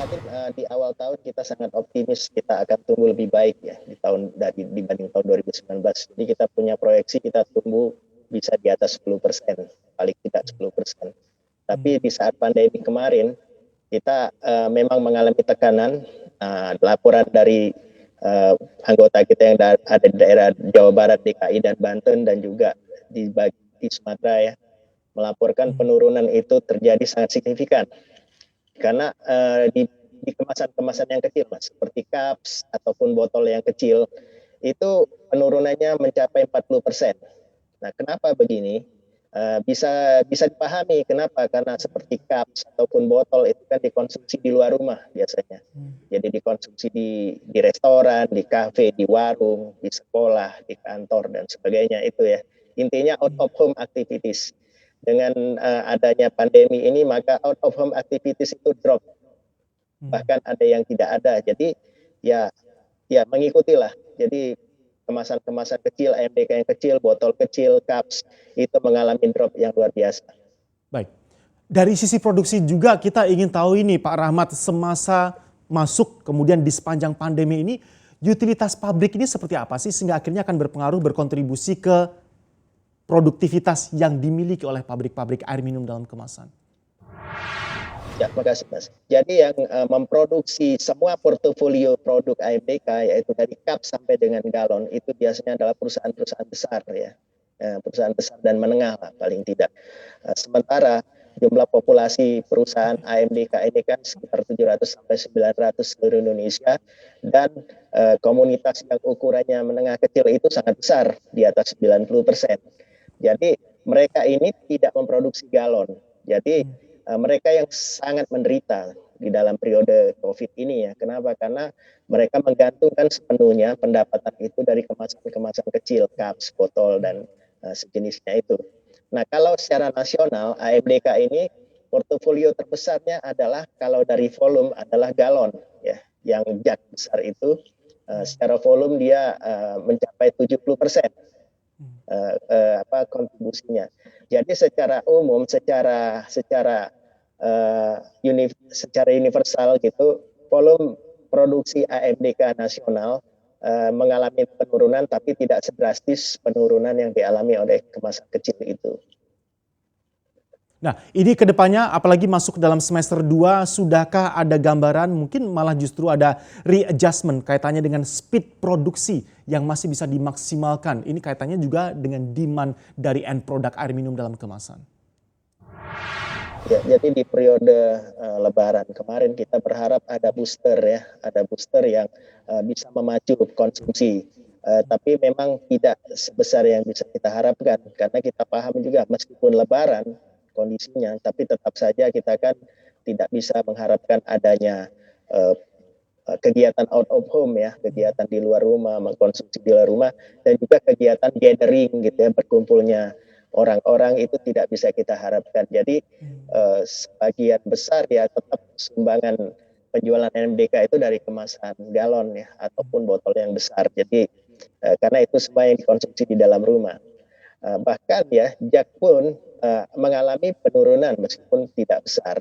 yakin di awal tahun kita sangat optimis kita akan tumbuh lebih baik ya di tahun dibanding tahun 2019. Jadi kita punya proyeksi kita tumbuh bisa di atas 10%, paling tidak 10%. Tapi di saat pandemi kemarin kita memang mengalami tekanan. Laporan dari anggota kita yang ada di daerah Jawa Barat, DKI dan Banten dan juga di Sumatera ya, melaporkan penurunan itu terjadi sangat signifikan. Karena di kemasan-kemasan yang kecil, Mas, seperti cups ataupun botol yang kecil, itu penurunannya mencapai 40%. Nah, kenapa begini? Bisa dipahami kenapa, karena seperti cups ataupun botol itu kan dikonsumsi di luar rumah biasanya. Jadi dikonsumsi di restoran, di kafe, di warung, di sekolah, di kantor dan sebagainya itu ya. Intinya out of home activities. Dengan adanya pandemi ini maka out of home activities itu drop. Bahkan ada yang tidak ada. Jadi ya mengikutilah. Jadi kemasan-kemasan kecil, AMDK yang kecil, botol kecil, cups, itu mengalami drop yang luar biasa. Baik, dari sisi produksi juga kita ingin tahu ini Pak Rahmat, semasa masuk kemudian di sepanjang pandemi ini, utilitas pabrik ini seperti apa sih sehingga akhirnya akan berpengaruh berkontribusi ke produktivitas yang dimiliki oleh pabrik-pabrik air minum dalam kemasan? Ya, makasih Mas. Jadi yang memproduksi semua portofolio produk AMDK yaitu dari cup sampai dengan galon itu biasanya adalah perusahaan-perusahaan besar ya. Perusahaan besar dan menengah lah paling tidak. Sementara jumlah populasi perusahaan AMDK ini kan sekitar 700 sampai 900 seluruh Indonesia dan komunitas yang ukurannya menengah kecil itu sangat besar di atas 90%. Jadi mereka ini tidak memproduksi galon. Jadi mereka yang sangat menderita di dalam periode COVID ini ya. Kenapa? Karena mereka menggantungkan sepenuhnya pendapatan itu dari kemasan-kemasan kecil, cups, botol, dan sejenisnya itu. Nah, kalau secara nasional, AMDK ini portofolio terbesarnya adalah kalau dari volume adalah galon ya. Yang jug besar itu secara volume dia mencapai 70%. Kontribusinya. Jadi secara umum, secara universal gitu, volume produksi AMDK nasional mengalami penurunan, tapi tidak sedrastis penurunan yang dialami oleh kemasan kecil itu. Nah, ini kedepannya apalagi masuk dalam semester 2, sudahkah ada gambaran mungkin malah justru ada readjustment kaitannya dengan speed produksi yang masih bisa dimaksimalkan. Ini kaitannya juga dengan demand dari end product air minum dalam kemasan. Ya, jadi di periode Lebaran kemarin kita berharap ada booster ya, ada booster yang bisa memacu konsumsi. Tapi memang tidak sebesar yang bisa kita harapkan karena kita paham juga meskipun Lebaran kondisinya, tapi tetap saja kita kan tidak bisa mengharapkan adanya kegiatan out of home ya, kegiatan di luar rumah, mengkonsumsi di luar rumah, dan juga kegiatan gathering gitu ya, berkumpulnya orang-orang itu tidak bisa kita harapkan. Jadi sebagian besar ya tetap sumbangan penjualan NMDK itu dari kemasan galon ya, ataupun botol yang besar. Jadi karena itu semua yang dikonsumsi di dalam rumah. Bahkan ya jug pun mengalami penurunan meskipun tidak besar.